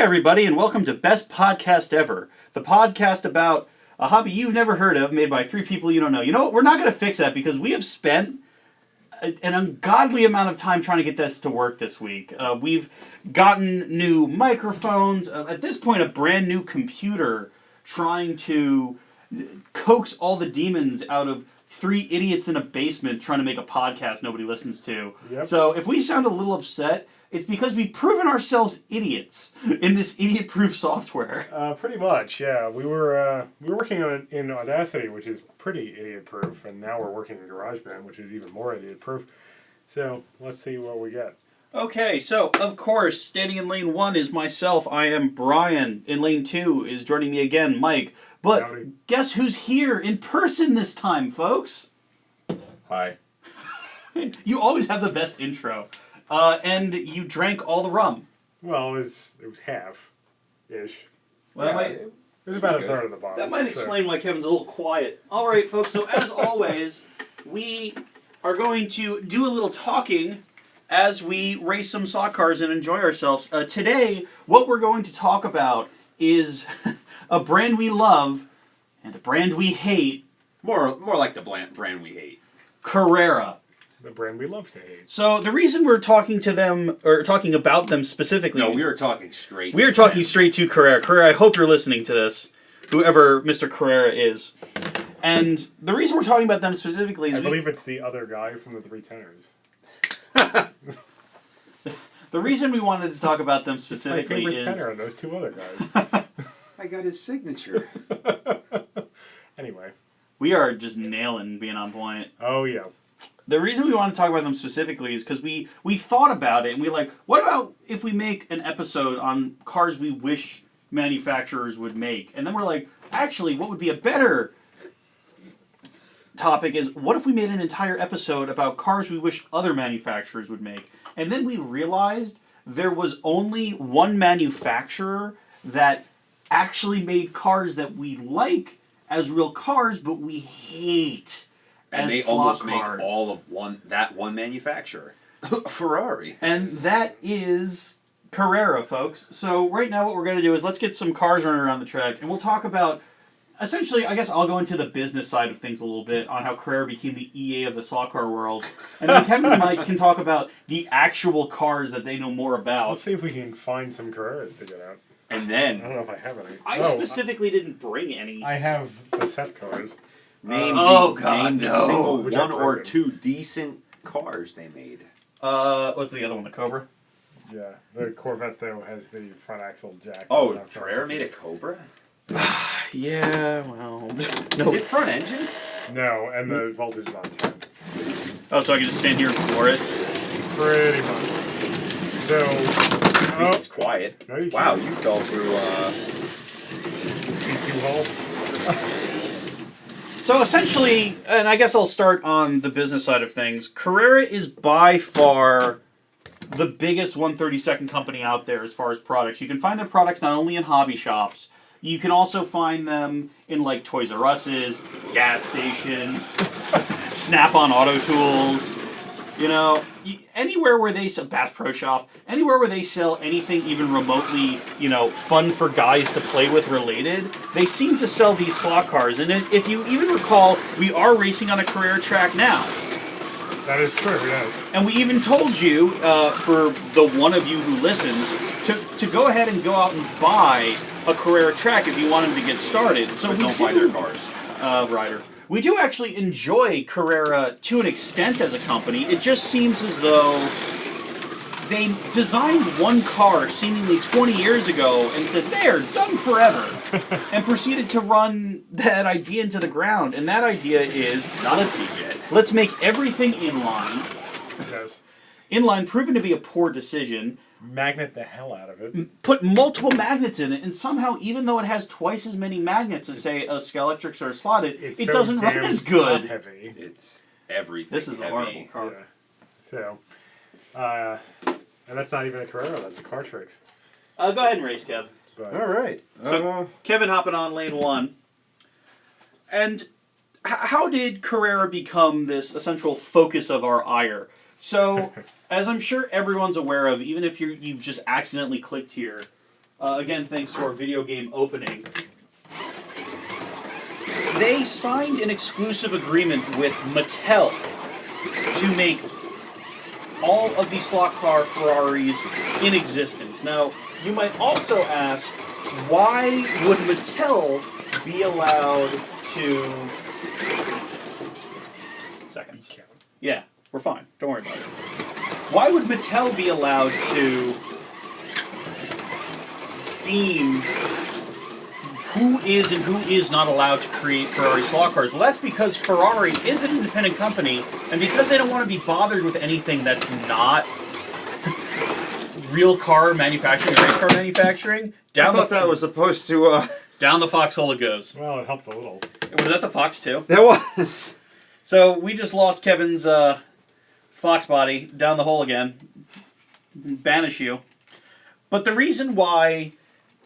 everybody, and welcome to Best Podcast Ever, the podcast about a hobby you've never heard of, made by three people you don't know. You know what? We're not going to fix that because we have spent an ungodly amount of time trying to get this to work this week. We've gotten new microphones, at this point a brand new computer, trying to coax all the demons out of three idiots in a basement trying to make a podcast nobody listens to. Yep. So if we sound a little upset, it's because we've proven ourselves idiots in this idiot-proof software. Pretty much, yeah. We were working on it in Audacity, which is pretty idiot-proof, and now we're working in GarageBand, which is even more idiot-proof. So let's see what we get. Okay, so of course, standing in lane 1 is myself. I am Brian. In lane 2 is joining me again, Mike. But howdy. Guess who's here in person this time, folks? Hi. You always have the best intro. And you drank all the rum. Well, it was half-ish. Well, yeah, it was about a third of the bottle. That might explain why Kevin's a little quiet. All right, folks, so as always, we are going to do a little talking as we race some slot cars and enjoy ourselves. Today, what we're going to talk about is a brand we love and a brand we hate. More like the brand we hate. Carrera. The brand we love to hate. So the reason we're talking to them, or talking about them specifically... No, we were talking straight. We are talking straight to Carrera. Carrera, I hope you're listening to this, whoever Mr. Carrera is. And the reason we're talking about them specifically is... I believe it's the other guy from the Three Tenors. The reason we wanted to talk about them specifically is... my favorite tenor and those two other guys. I got his signature. Anyway. We are just nailing being on point. Oh, yeah. The reason we want to talk about them specifically is because we thought about it and we like, what about if we make an episode on cars we wish manufacturers would make? And then we're like, actually, what would be a better topic is, what if we made an entire episode about cars we wish other manufacturers would make? And then we realized there was only one manufacturer that actually made cars that we like as real cars, but we hate and they almost make all of that one manufacturer. Ferrari. And that is Carrera, folks. So right now what we're going to do is let's get some cars running around the track, and we'll talk about, essentially, I guess I'll go into the business side of things a little bit on how Carrera became the EA of the slot car world. And then Kevin and Mike can talk about the actual cars that they know more about. Let's see if we can find some Carreras to get out. And then... I don't know if I have any. I specifically didn't bring any. I have the set cars. Name the single one or two decent cars they made. What's the other one? The Cobra? Yeah, the Corvette though has the front axle jack. Oh, Carrera made a Cobra? Yeah, well... No. Is it front engine? No, and the voltage is on 10. Oh, so I can just stand here and floor it? Pretty much. So... At least it's quiet. No, wow, you fell through, C2 hole. So essentially, and I guess I'll start on the business side of things, Carrera is by far the biggest 132nd company out there as far as products. You can find their products not only in hobby shops, you can also find them in like Toys R Us's, gas stations, Snap-on Auto Tools, you know, anywhere where they sell, Bass Pro Shop, anywhere where they sell anything even remotely, you know, fun for guys to play with related, they seem to sell these slot cars. And if you even recall, we are racing on a Carrera track now. That is true, yes. And we even told you, for the one of you who listens, to go ahead and go out and buy a Carrera track if you want him to get started. So but don't buy their cars. Ryder. We do actually enjoy Carrera to an extent as a company. It just seems as though they designed one car seemingly 20 years ago and said, they're done forever, and proceeded to run that idea into the ground. And that idea is, let's make everything inline. Yes. Inline proven to be a poor decision. Magnet the hell out of it. Put multiple magnets in it, and somehow, even though it has twice as many magnets as, say, a Scalextrics or a Slotted, it so doesn't run as good. Heavy. It's everything. This is a horrible car. Yeah. So, and that's not even a Carrera, that's a Cartrix. Go ahead and race, Kev. But, all right. So, Kevin hopping on lane 1. And how did Carrera become this essential focus of our ire? So, as I'm sure everyone's aware of, even if you've just accidentally clicked here, again, thanks to our video game opening, they signed an exclusive agreement with Mattel to make all of the slot car Ferraris in existence. Now, you might also ask, why would Mattel be allowed to... Seconds. Yeah, we're fine. Don't worry about it. Why would Mattel be allowed to deem who is and who is not allowed to create Ferrari slot cars? Well, that's because Ferrari is an independent company, and because they don't want to be bothered with anything that's not real car manufacturing, race car manufacturing, I thought that was supposed to... down the foxhole it goes. Well, it helped a little. Was that the Fox too? There was. So we just lost Kevin's Fox body down the hole again. Banish you. But the reason why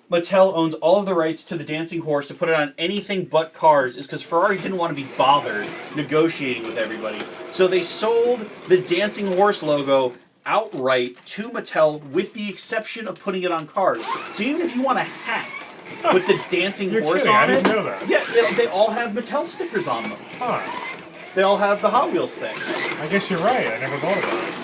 Mattel owns all of the rights to the dancing horse to put it on anything but cars is because Ferrari didn't want to be bothered negotiating with everybody. So they sold the dancing horse logo outright to Mattel with the exception of putting it on cars. So even if you want a hat with the dancing You're horse kidding, on I didn't it, know that. yeah, they all have Mattel stickers on them. Huh. They all have the Hot Wheels thing. I guess you're right. I never thought about it.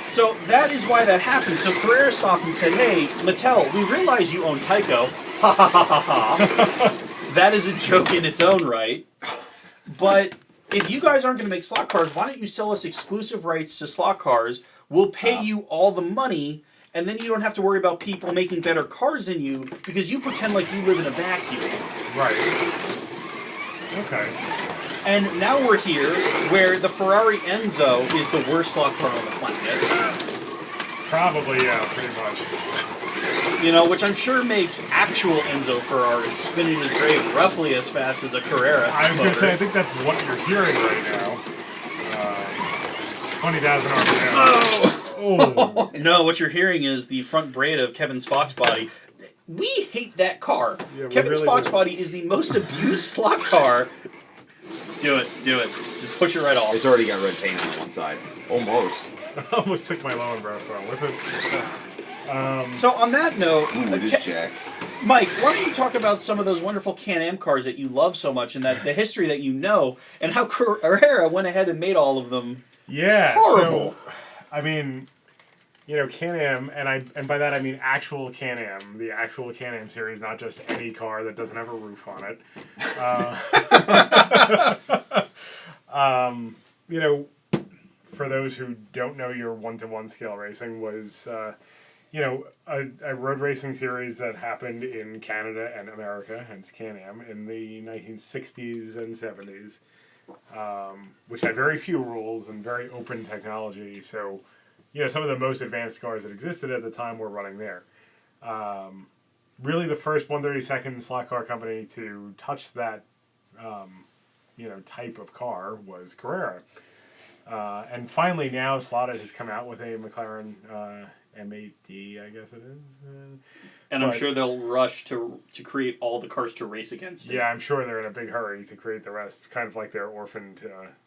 So that is why that happened. So Carrera stopped and said, hey, Mattel, we realize you own Tyco. Ha ha ha ha ha. That is a joke in its own right. But if you guys aren't going to make slot cars, why don't you sell us exclusive rights to slot cars? We'll pay you all the money, and then you don't have to worry about people making better cars than you because you pretend like you live in a vacuum. Right. Okay. And now we're here where the Ferrari Enzo is the worst slot car on the planet. Probably, yeah, pretty much. You know, which I'm sure makes actual Enzo Ferrari spin in his grave roughly as fast as a Carrera. I was going to say, I think that's what you're hearing right now. 20,000 RPM. Oh! No, what you're hearing is the front braid of Kevin's Fox body. We hate that car. Yeah, Kevin's really Fox do. body is the most abused slot car. Do it. Just push it right off. It's already got red paint on one side. Almost. I almost took my low and breath with it. So on that note, Ooh, it is jacked. Mike, why don't you talk about some of those wonderful Can-Am cars that you love so much and that the history that you know and how Carrera went ahead and made all of them Yeah, horrible. so, I mean, you know, Can-Am, and by that I mean actual Can-Am, the actual Can-Am series, not just any car that doesn't have a roof on it. You know, for those who don't know, your 1-to-1 scale racing was, you know, a road racing series that happened in Canada and America, hence Can-Am, in the 1960s and 70s, which had very few rules and very open technology. So, you know, some of the most advanced cars that existed at the time were running there. Really, the first 1/32 slot car company to touch that, you know, type of car was Carrera. And finally, now Slot.it has come out with a McLaren M8D, I guess it is. And I'm sure they'll rush to create all the cars to race against it. Yeah, I'm sure they're in a big hurry to create the rest, kind of like their orphaned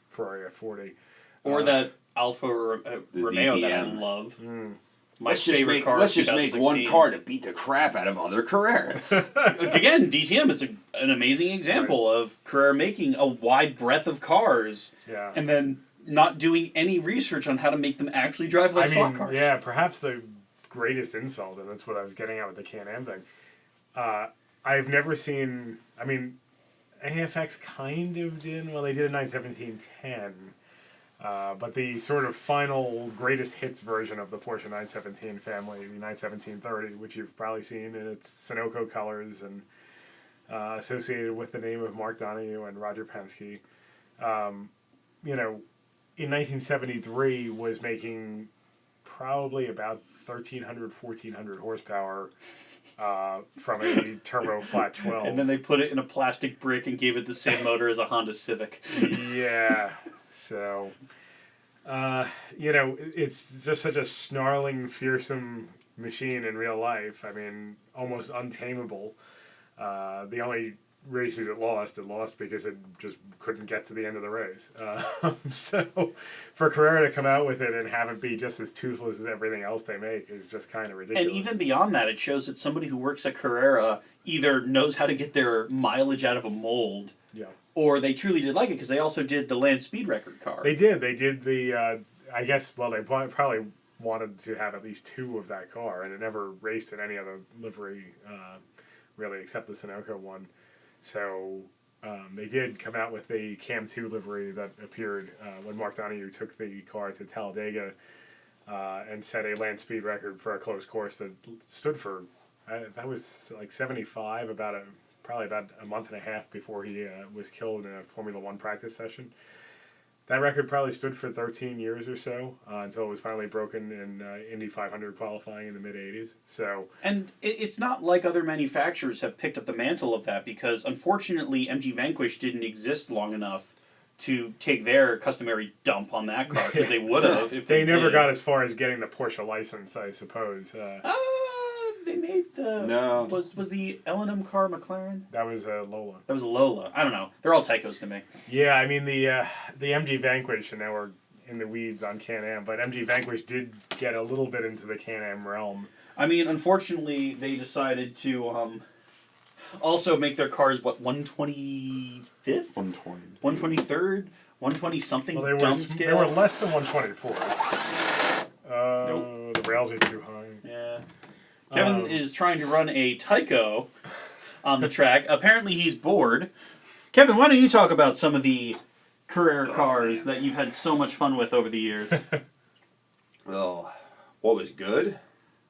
Ferrari F40. Or that Alfa Romeo that I DTM. love. My Let's just favorite make, car. let's of just make 2016. one car to beat the crap out of other Carreras. Again, DTM, it's an amazing example of Carrera making a wide breadth of cars Yeah. and then not doing any research on how to make them actually drive like slot cars. Yeah, perhaps the greatest insult, and that's what I was getting at with the Can-Am thing. I've never seen, I mean, AFX kind of did, well, they did a 917-10, but the sort of final greatest hits version of the Porsche 917 family, the 917-30, which you've probably seen in its Sunoco colors and associated with the name of Mark Donohue and Roger Penske, you know, in 1973 was making probably about 1,300, 1,400 horsepower from a turbo flat 12. And then they put it in a plastic brick and gave it the same motor as a Honda Civic. Yeah. So, you know, it's just such a snarling, fearsome machine in real life. I mean, almost untamable. The only races it lost because it just couldn't get to the end of the race. So for Carrera to come out with it and have it be just as toothless as everything else they make is just kind of ridiculous. And even beyond that, it shows that somebody who works at Carrera either knows how to get their mileage out of a mold, or they truly did like it, because they also did the land speed record car. They did the, I guess, well, they probably wanted to have at least 2 of that car, and it never raced in any other livery, really, except the Sunoco one. So they did come out with the Cam 2 livery that appeared when Mark Donohue took the car to Talladega and set a land speed record for a closed course that stood for, that was like 75, probably about a month and a half before he was killed in a Formula One practice session. That record probably stood for 13 years or so until it was finally broken in Indy 500 qualifying in the mid-'80s. So, and it's not like other manufacturers have picked up the mantle of that, because unfortunately MG Vanquish didn't exist long enough to take their customary dump on that car, because they would have if they never got as far as getting the Porsche license, I suppose. They made the... No. Was the L&M car McLaren? That was a Lola. That was a Lola. I don't know. They're all Tycos to me. Yeah, I mean, the MG Vanquish, and now we're in the weeds on Can-Am, but MG Vanquish did get a little bit into the Can-Am realm. I mean, unfortunately, they decided to also make their cars, 125th? 120. 123rd? 120-something Well, dumb they scale? were less than 124. Nope. The rails are too high. Yeah. Kevin is trying to run a Tyco on the track. Apparently he's bored. Kevin, why don't you talk about some of the Carrera cars that you've had so much fun with over the years? Well, what was good?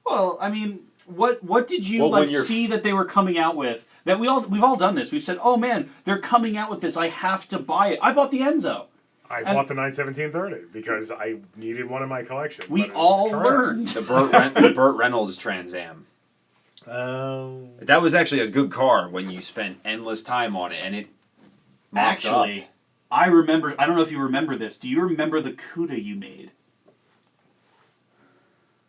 Well, I mean, what did you see that they were coming out with? That we've all done this. We've said, "Oh man, they're coming out with this. I have to buy it." I bought the Enzo. I bought the 91730 because I needed one in my collection. We all learned. The Burt Reynolds Trans Am. Oh. That was actually a good car when you spent endless time on it, and it mocked Actually, up. I remember. I don't know if you remember this. Do you remember the CUDA you made?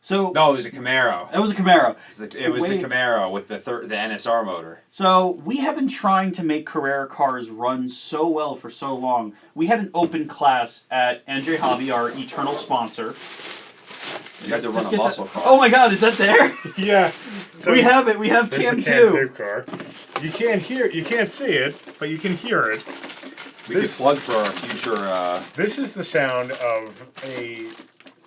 So No, it was a Camaro. It was a Camaro. It was the Camaro with the NSR motor. So we have been trying to make Carrera cars run so well for so long. We had an open class at NJ Hobby, our eternal sponsor. You had to run a muscle car. Oh my God, is that there? Yeah. So we have it. We have Cam 2. Car. You can't see it, but you can hear it. We could plug for our future... This is the sound of a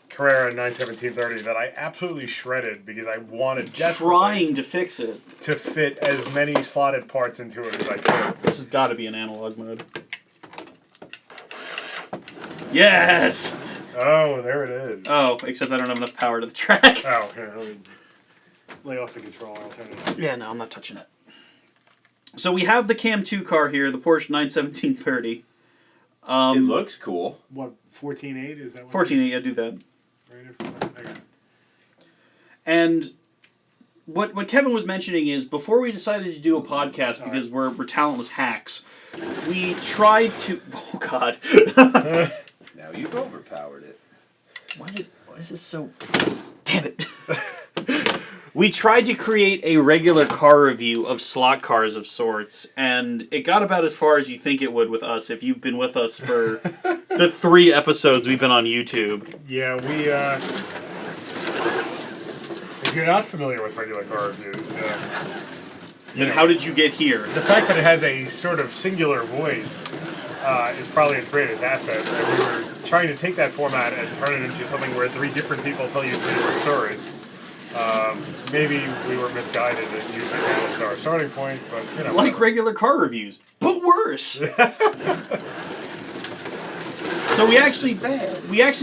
Carrera 91730 that I absolutely shredded because I wanted trying to fix it to fit as many slotted parts into it as I could. This has got to be an analog mode. Yes! Oh, there it is. Oh, except I don't have enough power to the track. Oh, here, let me lay off the controller. I'll turn it on. Yeah, no, I'm not touching it. So we have the Cam 2 car here, the Porsche 91730. it looks cool. What, 14.8? Is that what? 14.8, yeah, do that. Okay. And what Kevin was mentioning is, before we decided to do a podcast, because we're talentless hacks, we tried to... Oh, God. Now you've overpowered it. Why is this so... Damn it. We tried to create a regular car review of slot cars of sorts, and it got about as far as you think it would with us if you've been with us for the 3 episodes we've been on YouTube. Yeah, if you're not familiar with regular car reviews, And how did you get here? the fact that it has a sort of singular voice is probably its greatest asset. And we were trying to take that format and turn it into something where 3 different people tell you 3 different stories. Maybe we were misguided and used that as our starting point, but you know. Like regular car reviews, but worse. So we actually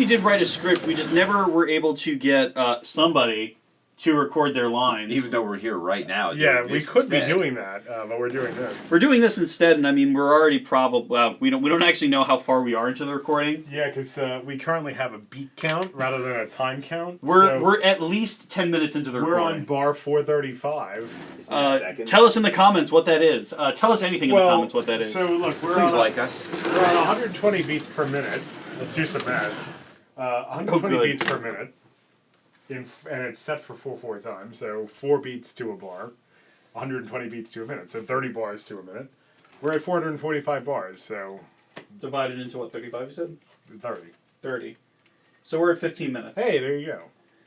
did write a script. We just never were able to get somebody to record their lines. Even though we're here right now. Yeah, we could be doing that, but we're doing this. We're doing this instead, and I mean, we're already probably... Well, we don't actually know how far we are into the recording. Yeah, because we currently have a beat count rather than a time count. We're at least 10 minutes into the recording. We're on bar 435. Tell us in the comments what that is. Tell us anything in the comments what that is. So look, Please like us. We're on 120 beats per minute. Let's do some math. 120 beats per minute. And it's set for 4/4 time, so 4 beats to a bar, 120 beats to a minute, so 30 bars to a minute. We're at 445 bars, so Divided into what, 35 you said? 30. 30. So we're at 15 minutes. Hey, there you go.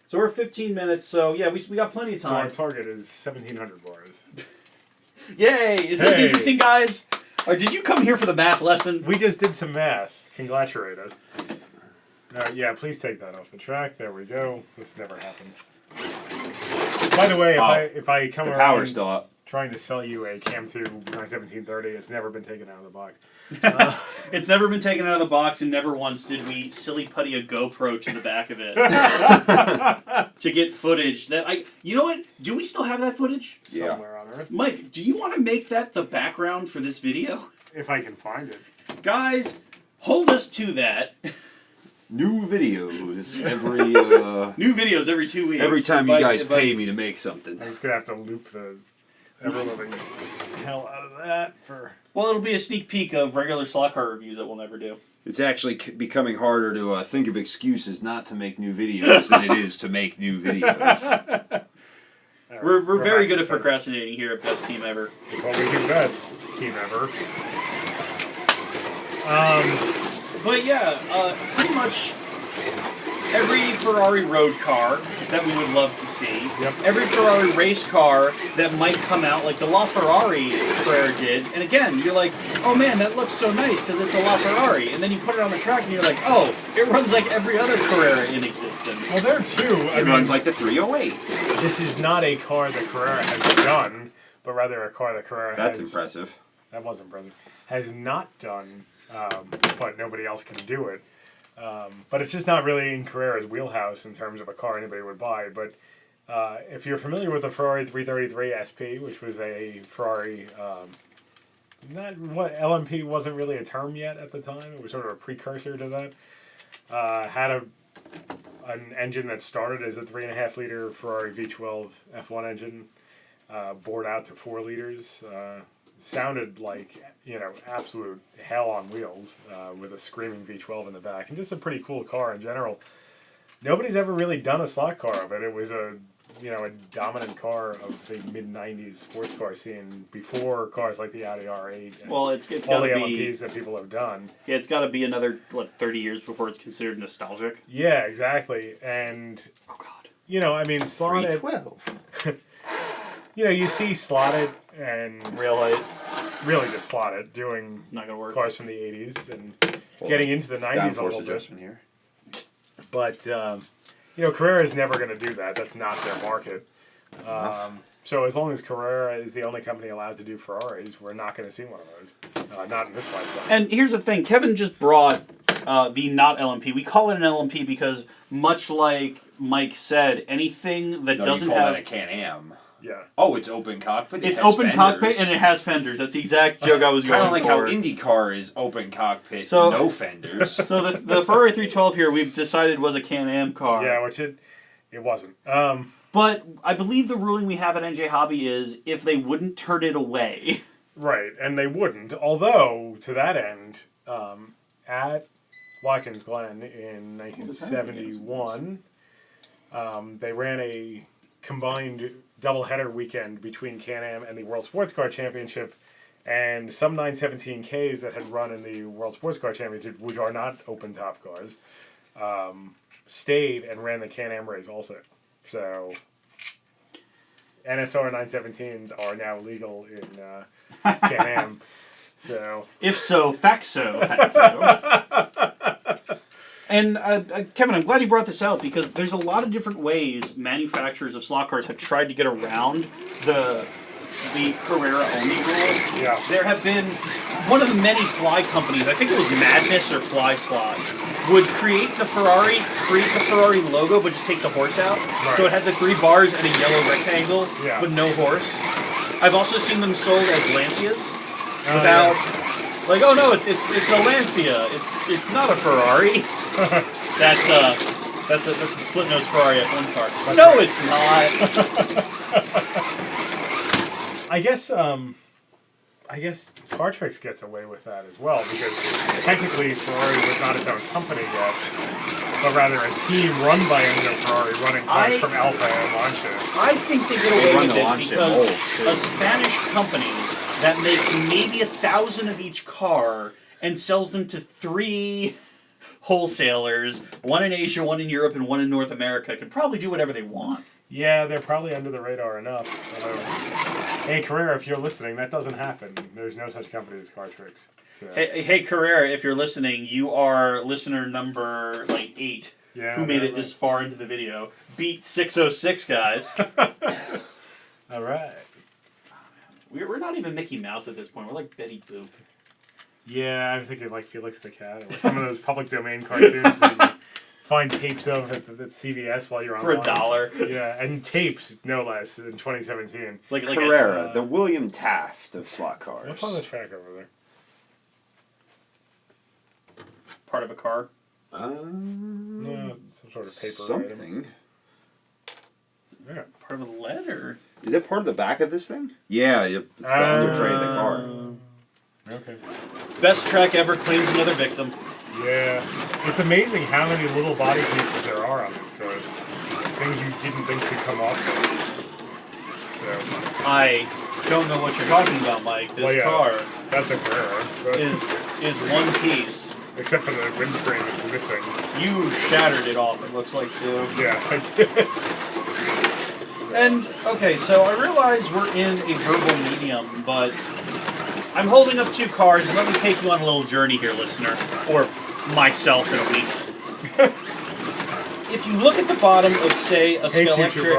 So we're at 15 minutes, so yeah, we got plenty of So our time. target is 1,700 bars. Yay! Is this Hey. interesting, guys? Or did you come here for the math lesson? We just did some math. Congratulate us. Yeah, please take that off the track. There we go. This never happened. By the way, if I come The around power's still up. trying to sell you a Cam 2 91730, it's never been taken out of the box. It's never been taken out of the box, and never once did we silly putty a GoPro to the back of it to get footage. You know what? Do we still have that footage? Yeah. Somewhere on Earth. Mike, do you want to make that the background for this video? If I can find it. Guys, hold us to that. New videos every New videos every 2 weeks. every time you guys pay me to make something. I'm just going to have to loop the ever-living hell out of that for... Well, it'll be a sneak peek of regular slot car reviews that we'll never do. It's actually becoming harder to think of excuses not to make new videos than it is to make new videos. We're very back good to at procrastinating here at Best Team Ever. It's what we do best. Team ever. But yeah, pretty much every Ferrari road car that we would love to see, Yep. every Ferrari race car that might come out, like the LaFerrari Carrera did, and again, you're like, oh man, that looks so nice because it's a LaFerrari, and then you put it on the track and you're like, oh, it runs like every other Carrera in existence. Well, there too. It runs like the 308. This is not a car that Carrera has done, but rather a car that Carrera That's has... impressive. That was impressive. Has not done, but nobody else can do it. But it's just not really in Carrera's wheelhouse in terms of a car anybody would buy. But if you're familiar with the Ferrari 333 SP, which was a Ferrari, LMP wasn't really a term yet at the time. It was sort of a precursor to that. Had an engine that started as a 3.5 liter Ferrari V12 F1 engine, bored out to 4 liters. Sounded like, absolute hell on wheels with a screaming V12 in the back. And just a pretty cool car in general. Nobody's ever really done a slot car of it. It was a dominant car of the mid-90s sports car scene before cars like the Audi R8 and Well, it's all got the to LMPs be that people have done. yeah, it's got to be another 30 years before it's considered nostalgic. Yeah, exactly. And, Oh God. slotted... 312. you see slotted and Real height. really just slotted doing Not gonna work. cars from the 80s and getting into the 90s a little bit. adjustment here. But, Carrera is never going to do that. That's not their market. So as long as Carrera is the only company allowed to do Ferraris, we're not going to see one of those. Not in this lifetime. And here's the thing, Kevin just brought the not LMP. We call it an LMP because, much like Mike said, anything that doesn't you call have... that a Can-Am. Yeah. Oh, it's open cockpit. It's open cockpit and it has fenders. That's the exact joke I was going Kind of like for. how IndyCar is open cockpit, So- no fenders. So the Ferrari 312 here, we've decided was a Can-Am car. Yeah, which it wasn't. But I believe the ruling we have at NJ Hobby is if they wouldn't turn it away. Right, and they wouldn't. Although, to that end, at Watkins Glen in 1971, they ran a combined doubleheader weekend between Can-Am and the World Sports Car Championship, and some 917Ks that had run in the World Sports Car Championship, which are not open top cars, stayed and ran the Can-Am race also. So NSR 917s are now legal in Can-Am. So If so, facso. And Kevin, I'm glad you brought this out because there's a lot of different ways manufacturers of slot cars have tried to get around the Carrera only rule. yeah, There have been one of the many fly companies, I think it was Madness or Fly Slot, would create the Ferrari logo, but just take the horse out. Right. So it had the 3 bars and a yellow rectangle, Yeah. but no horse. I've also seen them sold as Lancias, Oh, without, like, oh no, it's a Lancia. It's not a Ferrari. That's a split nose Ferrari F1 car. That's no, right. it's not. I guess Cartrix gets away with that as well because technically Ferrari was not its own company yet, but rather a team run by Enzo Ferrari running cars from Alfa and Lancia. I think they get away run with the it Lancia because molds, too. a Spanish company that makes maybe 1,000 of each car and sells them to 3 wholesalers, one in Asia, one in Europe, and one in North America, can probably do whatever they want. Yeah, they're probably under the radar enough. Hey, Carrera, if you're listening, that doesn't happen. There's no such company as Car Tricks. So. Hey, Carrera, if you're listening, you are listener number 8 who made it this far into the video. Beat 606, guys. All right. We're not even Mickey Mouse at this point. We're like Betty Boop. Yeah, I was thinking like Felix the Cat or some of those public domain cartoons that you find tapes of at CVS while you're For online. $1. Yeah, and tapes, no less, in 2017. Like Carrera, the William Taft of slot cars. What's on the track over there? part of a car. No, some sort of paper something. item. Yeah. Part of a letter. Is that part of the back of this thing? Yeah, yep. It's the under tray of the car. Okay. Best track ever claims another victim. Yeah. It's amazing how many little body pieces there are on these cars. Things you didn't think could come off them. So. I don't know what you're talking about, Mike. This car that's a Carrera. is one piece. Except for the windscreen is missing. You shattered it off, it looks like, too. Yeah, I did. And, okay, so I realize we're in a verbal medium, but I'm holding up two cars, and let me take you on a little journey here, listener. Or myself in a week. If you look at the bottom of, say, a Scalextric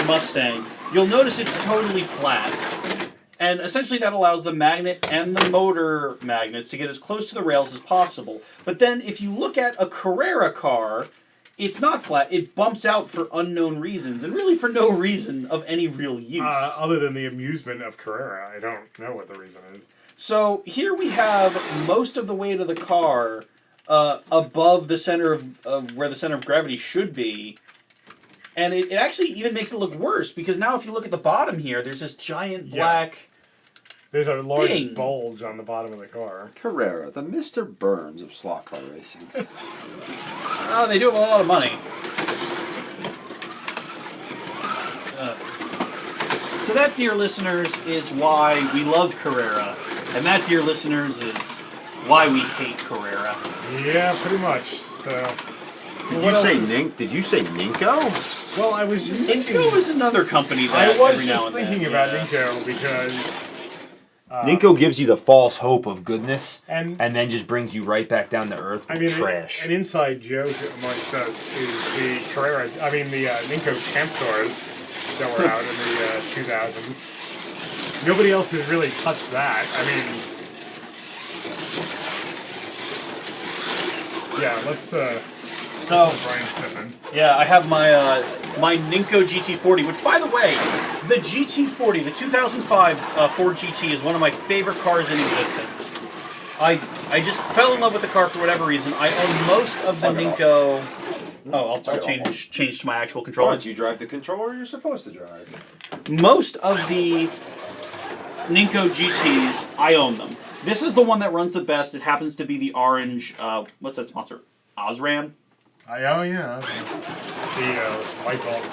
Mustang, you'll notice it's totally flat. And essentially that allows the magnet and the motor magnets to get as close to the rails as possible. But then if you look at a Carrera car, it's not flat. It bumps out for unknown reasons, and really for no reason of any real use. Other than the amusement of Carrera, I don't know what the reason is. So here we have most of the weight of the car above the center of where the center of gravity should be. And it actually even makes it look worse, because now if you look at the bottom here, there's this giant black There's a large thing. bulge on the bottom of the car. Carrera, the Mr. Burns of slot car racing. Oh, they do have a lot of money. So that, dear listeners, is why we love Carrera. And that, dear listeners, is why we hate Carrera. Yeah, pretty much. So, Did you say Ninko? well, I was just thinking. Ninko is another company that I was every now just and thinking then, about yeah. Ninko because. Ninko gives you the false hope of goodness, and then just brings you right back down to earth with trash. An inside joke amongst us is the Carrera. I mean, the Ninko Champ cars that were out in the 2000s. Nobody else has really touched that. I mean, yeah. Let's. So, Brian Stephen. yeah, I have my my Ninko GT40, which, by the way, the GT40, the 2005 Ford GT, is one of my favorite cars in existence. I just fell in love with the car for whatever reason. I own most of the Ninko. Oh, I'll change to my actual Why controller. don't you drive the controller you're supposed to drive? Most of the Ninko GTs, I own them. This is the one that runs the best. It happens to be the orange. What's that sponsor? Osram. Oh yeah, the white bulbs.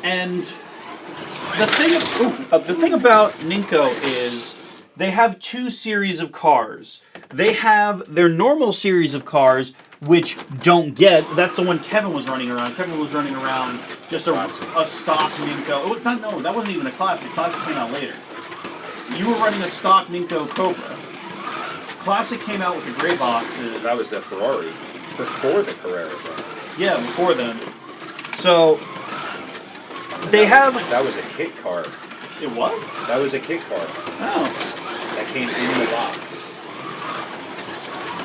And the thing about Ninko is they have two series of cars. They have their normal series of cars, which don't get. That's the one Kevin was running around. Kevin was running around just a stock Ninko. Oh, no, that wasn't even a classic. Classic came out later. You were running a stock Ninko Cobra. Classic came out with the gray boxes. That was the Ferrari. Before the Carrera, though. Yeah, before then. So, they have... That was a kit car. It was? That was a kit car. Oh. That came in the box.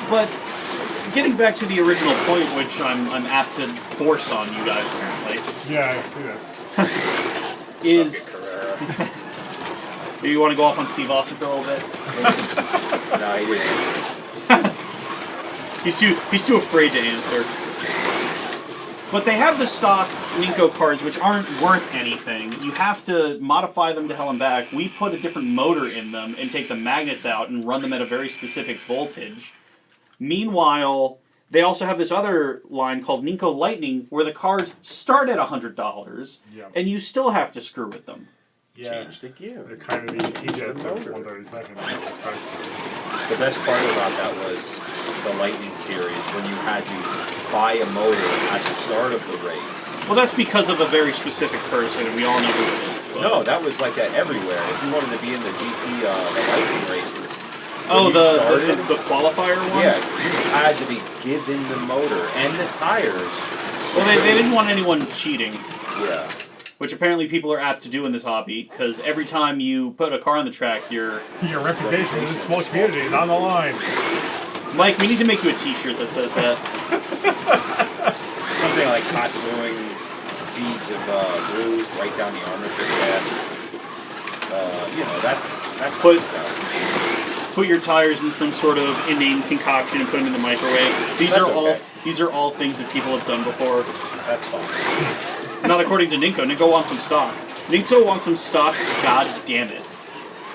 But, getting back to the original point, which I'm apt to force on you guys, apparently. Yeah, I see that. Is... Suck it, Carrera. Do you want to go off on Steve Austin for a little bit? No, he didn't answer. He's too afraid to answer. But they have the stock Ninko cars, which aren't worth anything. You have to modify them to hell and back. We put a different motor in them and take the magnets out and run them at a very specific voltage. Meanwhile, they also have this other line called Ninko Lightning, where the cars start at $100, and you still have to screw with them. change the gear. They're kind of the T-Jets of 132nd. The best part about that was the Lightning series, when you had to buy a motor at the start of the race. Well, that's because of a very specific person, and we all know who it is. But... No, that was like that everywhere. If you wanted to be in the the Lightning races. Oh, the qualifier one? Yeah, you had to be given the motor and the tires. Well, they didn't want anyone cheating. Yeah. Which apparently people are apt to do in this hobby, because every time you put a car on the track, your reputation in this small community is on the line. Mike, we need to make you a T-shirt that says that. Something like hot gluing beads of glue right down the armature shaft. That's good stuff. Put your tires in some sort of inane concoction and put them in the microwave. These are all things that people have done before. That's fine. Not according to Ninko. Ninko wants some stock. Ninko wants some stock. God damn it.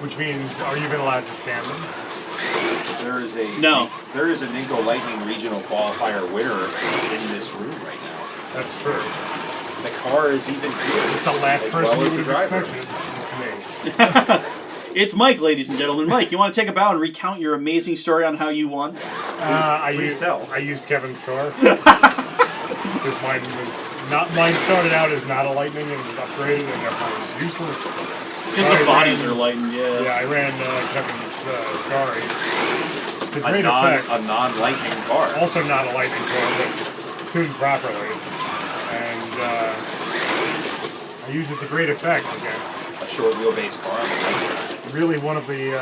Which means, are you even allowed to stand them? There is a Ninko Lightning regional qualifier winner in this room right now. That's true. The car is even here. It's the last person you would have expected. It's me. It's Mike, ladies and gentlemen. Mike, you want to take a bow and recount your amazing story on how you won? Please tell. I used Kevin's car. Because mine started out as not a Lightning and was upgraded and therefore was useless. Because the bodies are lightened, yeah. Yeah, I ran Kevin's Scari. To A great effect. A non-Lightning car. Also not a Lightning car, but tuned properly. And I used it to great effect against a short wheelbase car on the Lightning. Really one of the,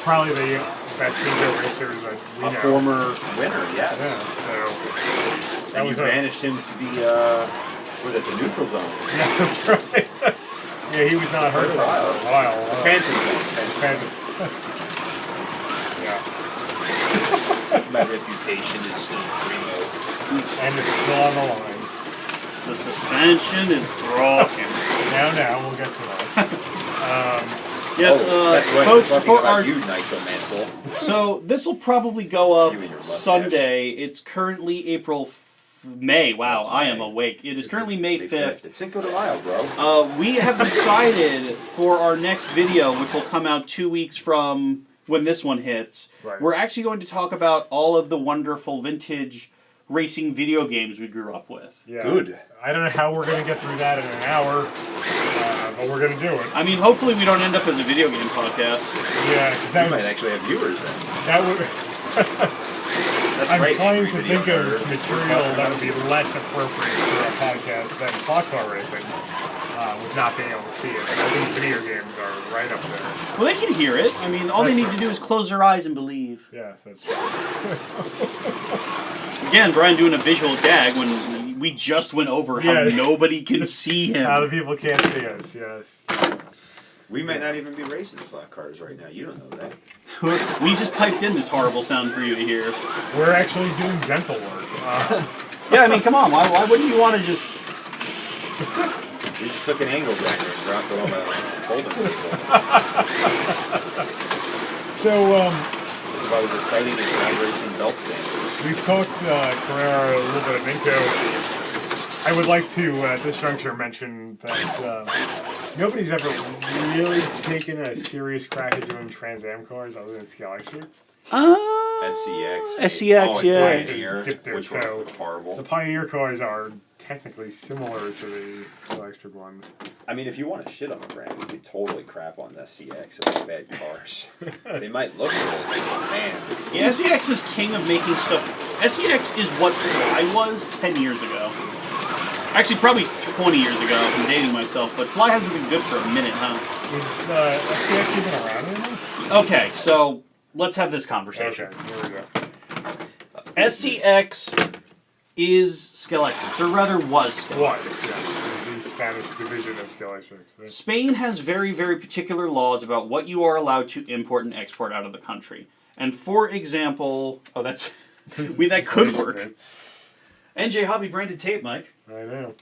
probably the best Ninja racers that we know. A former winner, yes. Yeah, so... And you managed him to be, the neutral zone. Yeah, that's right. Yeah, he was not hurt for a while. Phantom zone. Phantom. Yeah. My reputation is still primo. And it's still on the line. The suspension is broken. Now, we'll get to that. Yes, folks, for our Mansell. So this will probably go up Sunday. It's currently May. Wow, I am awake. It is currently May 5th. It's Cinco de Mayo, bro. We have decided for our next video, which will come out 2 weeks from when this one hits, we're actually going to talk about all of the wonderful vintage racing video games we grew up with. Yeah. Good. I don't know how we're going to get through that in an hour, but we're going to do it. I mean, hopefully we don't end up as a video game podcast. Yeah, that might actually have viewers then. That would... I'm trying to think of material that would be less appropriate for a podcast than slot car racing, with not being able to see it. I think video games are right up there. Well, they can hear it. I mean, all they need to do is close their eyes and believe. Yes, that's true. Again, Brian doing a visual gag when we just went over how nobody can see him. How the people can't see us, yes. We might not even be racing slot cars right now. You don't know that. We just piped in this horrible sound for you to hear. We're actually doing dental work. Yeah, I mean, come on. Why wouldn't you want to just... We just took an angle grinder and dropped it on the folding table. So, it's about as exciting as drag racing belt sanders. We've talked Carrera, a little bit of Ninko. I would like to, at this juncture, mention that nobody's ever really taken a serious crack at doing Trans Am cars other than Skelextric. SCX, yeah. Pioneer, dipped their which toe. were horrible. The Pioneer cars are technically similar to the Skelextric ones. I mean, if you want to shit on the brand, you could totally crap on the SCX and the bad cars. They might look good, but man. Yeah, SCX is king of making stuff. SCX is what I was 10 years ago. Actually, probably 20 years ago. I'm dating myself, but Fly hasn't been good for a minute, huh? Is SCX even around anymore? Okay, so let's have this conversation. Okay, here we go. SCX is Skelextric, or rather was Skelextric. Was, yeah. The Spanish division of Skelextric. So. Spain has very, very particular laws about what you are allowed to import and export out of the country. And for example, that could work. NJ Hobby branded tape, Mike. I know.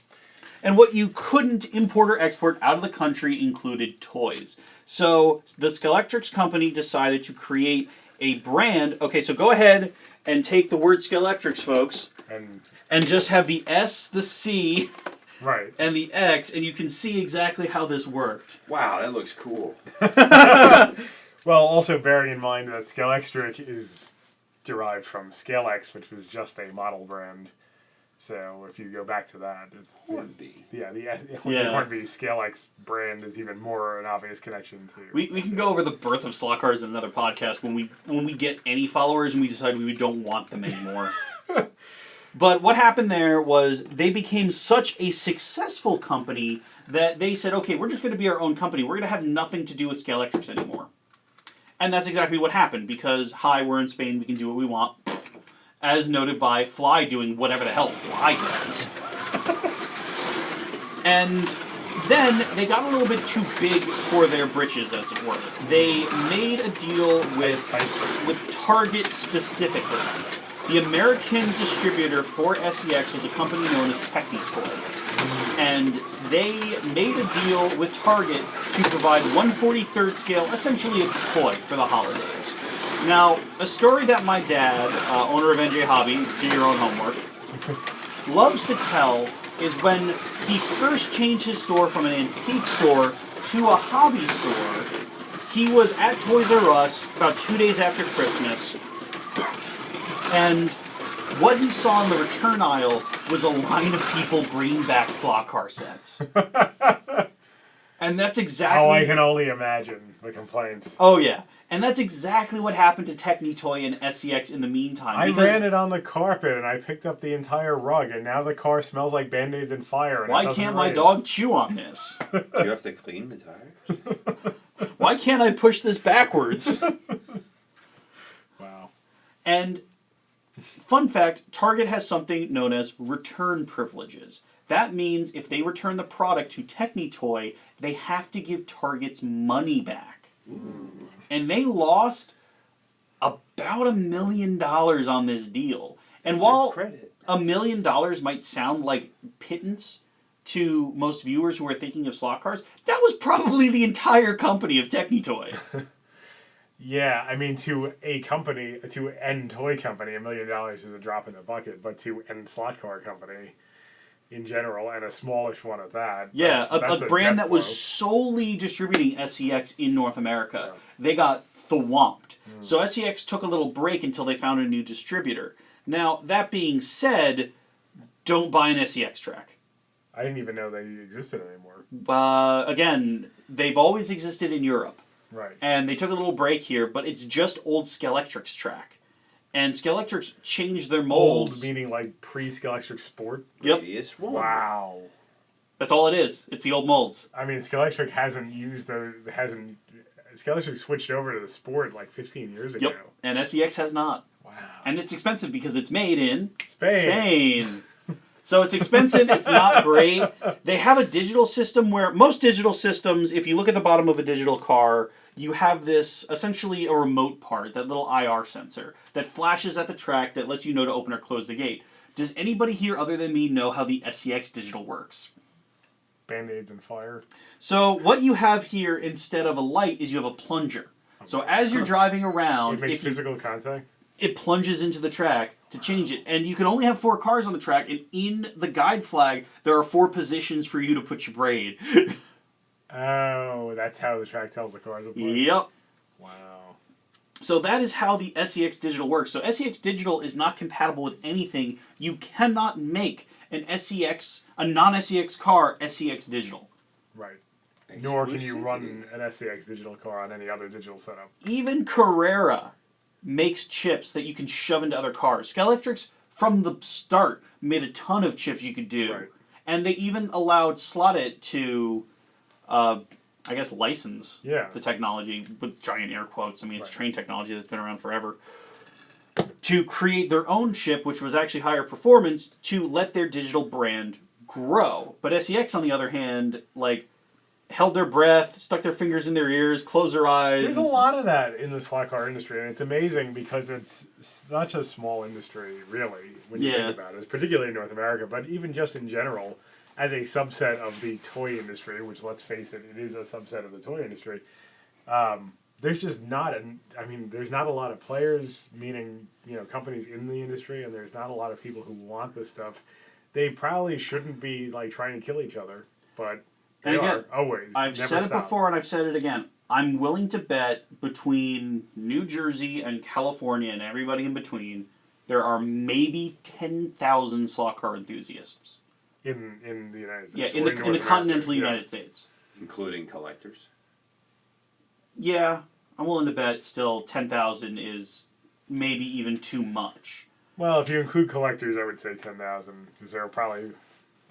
And what you couldn't import or export out of the country included toys. So the Skelextric company decided to create a brand. Okay, so go ahead and take the word Skelextric, folks, and just have the S, the C, Right. and the X, and you can see exactly how this worked. Wow, that looks cool. Well, also bearing in mind that Scalextric is derived from ScaleX, which was just a model brand. So if you go back to that, it's Hornby. the Yeah. Hornby ScaleX brand is even more an obvious connection to. We can go over the birth of slot cars in another podcast when we get any followers and we decide we don't want them anymore. But what happened there was they became such a successful company that they said, okay, we're just going to be our own company. We're going to have nothing to do with Scalextrics anymore. And that's exactly what happened because, hi, we're in Spain, we can do what we want. As noted by Fly doing whatever the hell Fly does. And then they got a little bit too big for their britches, as it were. They made a deal with Target specifically. The American distributor for SEX was a company known as Technitoy. And they made a deal with Target to provide 1/43rd scale, essentially a toy for the holidays. Now, a story that my dad, owner of NJ Hobby, do your own homework, loves to tell is when he first changed his store from an antique store to a hobby store. He was at Toys R Us about 2 days after Christmas, and what he saw in the return aisle was a line of people bringing back slot car sets. And that's exactly... Oh, I can only imagine the complaints. Oh, yeah. And that's exactly what happened to Technitoy and SCX in the meantime. I ran it on the carpet and I picked up the entire rug, and now the car smells like Band-Aids and fire. And why can't my dog chew on this? You have to clean the tires? Why can't I push this backwards? Wow. And fun fact, Target has something known as return privileges. That means if they return the product to Technitoy, they have to give Target's money back. And they lost about $1 million on this deal. And while $1 million might sound like pittance to most viewers who are thinking of slot cars, that was probably the entire company of Technitoy. Yeah, I mean, to a company, to any toy company, $1 million is a drop in the bucket, but to any slot car company in general, and a smallish one at that. Yeah, that's a brand that was blow. solely distributing SCX in North America. Yeah. They got thwomped. So SCX took a little break until they found a new distributor. Now, that being said, don't buy an SCX track. I didn't even know they existed anymore. Again, they've always existed in Europe. Right. And they took a little break here, but it's just old Scalextrics track. And Scalextrics changed their molds. Old meaning like pre-Scalextric Sport? Yep. Radius 1. Wow. That's all it is. It's the old molds. I mean, Scalextric Scalextric switched over to the Sport like 15 years ago. Yep. And SEX has not. Wow. And it's expensive because it's made in Spain. So it's expensive, it's not great. They have a digital system where most digital systems, if you look at the bottom of a digital car, you have this, essentially a remote part, that little IR sensor, that flashes at the track that lets you know to open or close the gate. Does anybody here other than me know how the SCX digital works? Band-Aids and fire. So what you have here instead of a light is you have a plunger. So as you're driving around... It makes physical contact? It plunges into the track to change it. And you can only have 4 cars on the track, and in the guide flag, there are 4 positions for you to put your braid. Oh, that's how the track tells the cars apart? Yep. Wow. So that is how the SCX Digital works. So SCX Digital is not compatible with anything. You cannot make a non-SCX car SCX Digital. Right. Nor can you run an SCX Digital car on any other digital setup. Even Carrera makes chips that you can shove into other cars. Scalextrics, from the start, made a ton of chips you could do. Right. And they even allowed slot.it to... I guess license the technology with giant air quotes. I mean, it's train technology that's been around forever. To create their own chip, which was actually higher performance, to let their digital brand grow. But SEX, on the other hand, held their breath, stuck their fingers in their ears, closed their eyes. There's a lot of that in the slot car industry, and it's amazing because it's such a small industry, really, when you think about it. It's particularly in North America, but even just in general, as a subset of the toy industry, which, let's face it, it is a subset of the toy industry, there's just not there's not a lot of players, meaning, companies in the industry, and there's not a lot of people who want this stuff. they probably shouldn't be like trying to kill each other, but they And again, are always. I've never said stop. it before and I've said it again. I'm willing to bet between New Jersey and California and everybody in between, there are maybe 10,000 slot car enthusiasts. In the United States. Yeah, in or the North America. continental Yeah. United States. Including collectors. Yeah, I'm willing to bet still 10,000 is maybe even too much. Well, if you include collectors, I would say 10,000 because there are probably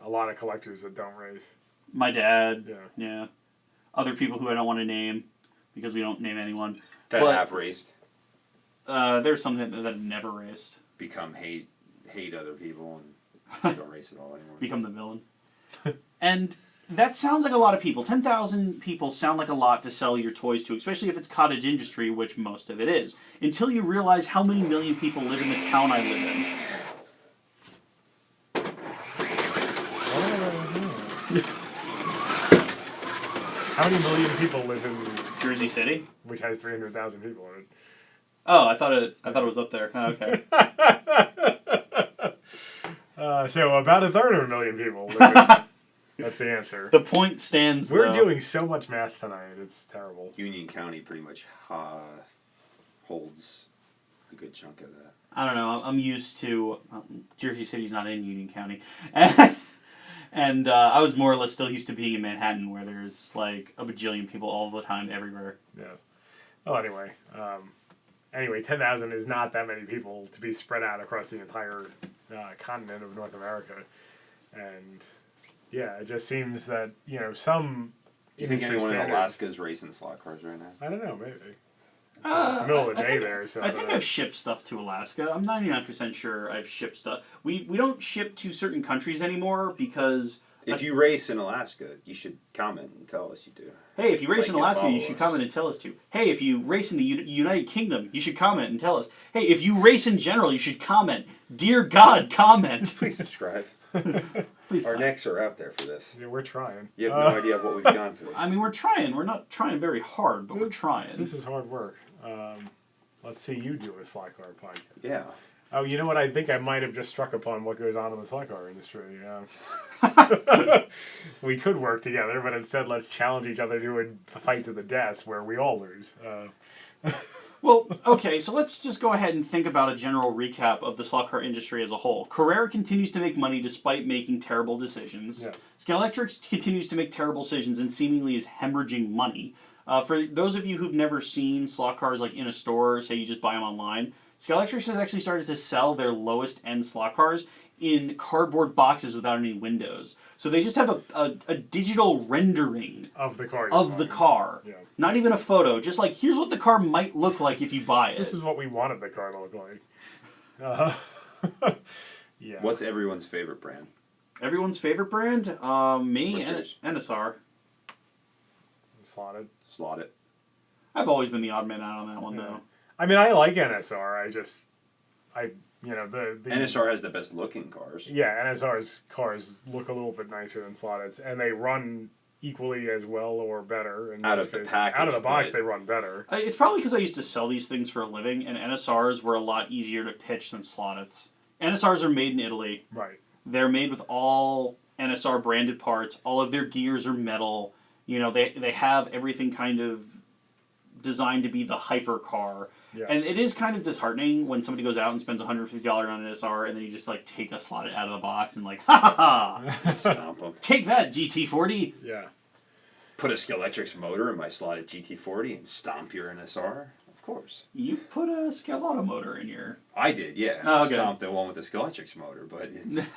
a lot of collectors that don't race. My dad, Yeah. yeah. Other people who I don't want to name because we don't name anyone. That But- have raced. There's some that have never raced. Become hate other people and don't race at all anymore. Become the villain. And that sounds like a lot of people. 10,000 people sound like a lot to sell your toys to, especially if it's cottage industry, which most of it is. Until you realize how many million people live in the town I live in. How many million people live in Jersey City? which has 300,000 people in it? Oh, I thought it was up there. Oh, okay. So about a third of a million people live in it. That's the answer. The point stands. We're though. doing so much math tonight. It's terrible. Union County pretty much holds a good chunk of that. I don't know. I'm used to Jersey City's not in Union County, and I was more or less still used to being in Manhattan, where there's like a bajillion people all the time, everywhere. Yes. Well, anyway, 10,000 is not that many people to be spread out across the entire continent of North America, and yeah, it just seems that some. Do you think industry anyone in standards- Alaska is racing slot cars right now? I don't know, maybe. It's the middle of the day there, so I think I've shipped stuff to Alaska. I'm 99% sure I've shipped stuff. We don't ship to certain countries anymore because If you race in Alaska, you should comment and tell us you do. hey, if you race Like in and Alaska, you follow should us. comment and tell us to. Hey, if you race in the United Kingdom, you should comment and tell us. Hey, if you race in general, you should comment. Dear God, comment. Please subscribe. Please. Our necks are out there for this. Yeah, we're trying. You have no idea what we've gone through. I mean, we're trying. We're not trying very hard, but we're trying. This is hard work. Let's see you do a slot car podcast. Yeah. Oh, you know what? I think I might have just struck upon what goes on in the slot car industry. We could work together, but instead let's challenge each other to a fight to the death where we all lose. Well, okay, so let's just go ahead and think about a general recap of the slot car industry as a whole. Carrera continues to make money despite making terrible decisions. Yes. Scalextric continues to make terrible decisions and seemingly is hemorrhaging money. For those of you who've never seen slot cars like in a store, say you just buy them online, Scalextric has actually started to sell their lowest end slot cars in cardboard boxes without any windows. So they just have a digital rendering Of the car. of the car. Yeah. Not even a photo, just like here's what the car might look like if you buy it. This is what we wanted the car to look like. Yeah. What's everyone's favorite brand? Everyone's favorite brand? Me What's and yours? NSR. Slotted. Slot it. I've always been the odd man out on that one Yeah. though. I mean, I like NSR. The NSR has the best looking cars. Yeah, NSR's cars look a little bit nicer than Slotted's, and they run equally as well or better. In Out most of the cases. package, Out of the box, but- they run better. It's probably because I used to sell these things for a living, and NSRs were a lot easier to pitch than Slotteds. NSRs are made in Italy. Right. They're made with all NSR branded parts. All of their gears are metal. They have everything kind of designed to be the hypercar. Yeah. And it is kind of disheartening when somebody goes out and spends $150 on an SR and then you just like take a slot out of the box and like, ha ha ha! Stomp them. Take that, GT40! Yeah. Put a Scalextric motor in my slotted GT40 and stomp your NSR. Of course. You put a Scale Auto motor in your... I did, yeah. Oh, I okay. stomped the one with the Scalextric motor, but it's...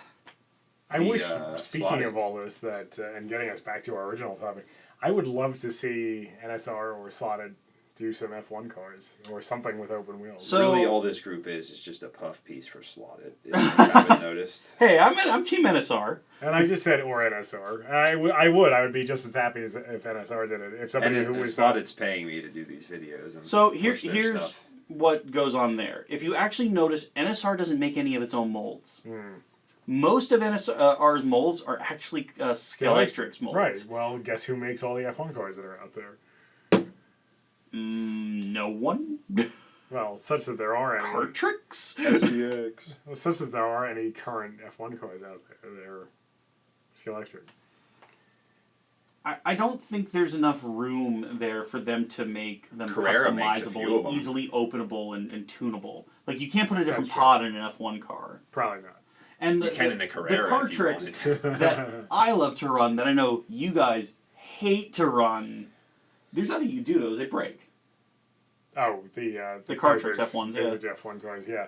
I The, wish, speaking Slotted. of all this, that and getting us back to our original topic, I would love to see NSR or Slotted do some F1 cars or something with open wheels. So- really, all this group is just a puff piece for slotted. If you haven't noticed. Hey, I'm Team NSR. And I just said or NSR. I would be just as happy as if NSR did it. If somebody And who was Slotted's paying me to do these videos. And So push their here's stuff. what goes on there. If you actually notice, NSR doesn't make any of its own molds. Most of NSR's molds are actually Scalextric's molds. Right. Well, guess who makes all the F1 cars that are out there? No one. Well, such that there are any. Cart tricks. SCX. Well, such that there are any current F1 cars out there. They're still electric. I don't think there's enough room there for them to make them Carrera makes a few customizable of and 'em. easily openable and tunable. Like, you can't put a different That's pod in an F1 car. Probably not. And You can in a Carrera the car if you tricks wanted. that I love to run, that I know you guys hate to run, there's nothing you can do to those. They break. Oh, the car tricks, tricks, F1s, yeah. The F1 cars, yeah.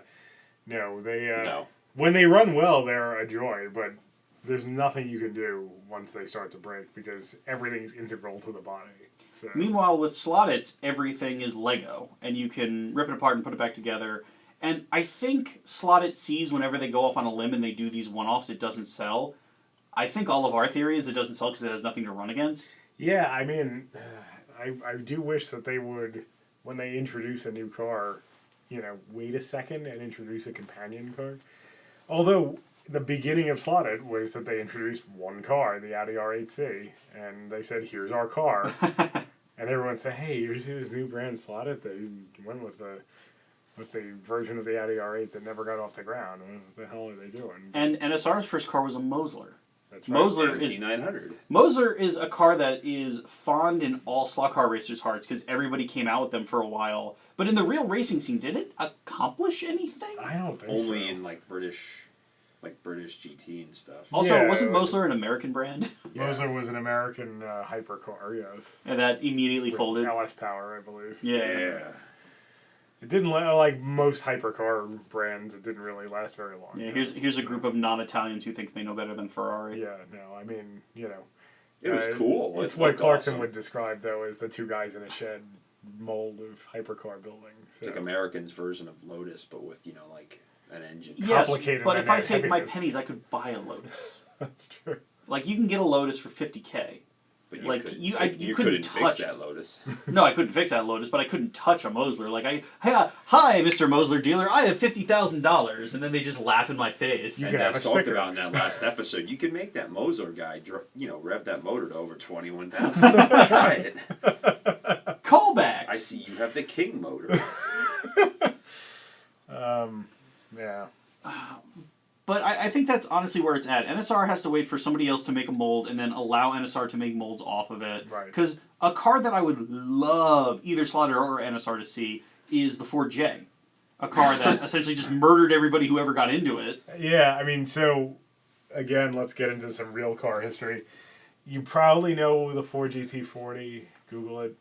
No, they No. when they run well, they're a joy, but there's nothing you can do once they start to break because everything's integral to the body. So Meanwhile, with slot.it, everything is Lego, and you can rip it apart and put it back together. And I think slot.it sees whenever they go off on a limb and they do these one-offs, it doesn't sell. I think all of our theory is it doesn't sell because it has nothing to run against. yeah, I mean, I do wish that they would, when they introduce a new car, wait a second and introduce a companion car. Although the beginning of Slotted was that they introduced one car, the Audi R8C, and they said, "Here's our car," and everyone said, "Hey, you see this new brand Slotted? They went with the version of the Audi R8 that never got off the ground. What the hell are they doing?" And NSR's first car was a Mosler. That's right. Mosler is a car that is fond in all slot car racers' hearts because everybody came out with them for a while. But in the real racing scene, did it accomplish anything? I don't think Only so. in British GT and stuff. Also, Yeah, wasn't it was- Mosler an American brand? Mosler was an American hypercar, yes. And that immediately With folded? LS power, I believe. Yeah. It didn't like most hypercar brands. It didn't really last very long. Yeah, here's a group of non-Italians who thinks they know better than Ferrari. Yeah, no, I mean, It was cool. It's It what looked Clarkson awesome. would describe though as the two guys in a shed mold of hypercar building. It's So. like American's version of Lotus, but with an engine. Yes, Complicated but if I magnetic saved my heaviness. pennies, I could buy a Lotus. That's true. Like, you can get a Lotus for $50K. But Like, couldn't you you couldn't couldn't touch- fix that Lotus. No, I couldn't fix that Lotus, but I couldn't touch a Mosler. Like, hi, Mr. Mosler dealer, I have $50,000, and then they just laugh in my face. You And could have as a talked sticker. about in that last episode, you can make that Mosler guy, rev that motor to over 21,000. Try it. Callbacks. I see you have the King motor. Yeah. But I think that's honestly where it's at. NSR has to wait for somebody else to make a mold and then allow NSR to make molds off of it. Right. Because a car that I would love either Slaughter or NSR to see is the Ford J. A car that essentially just murdered everybody who ever got into it. Yeah, I mean, so again, let's get into some real car history. You probably know the Ford GT40. Google it,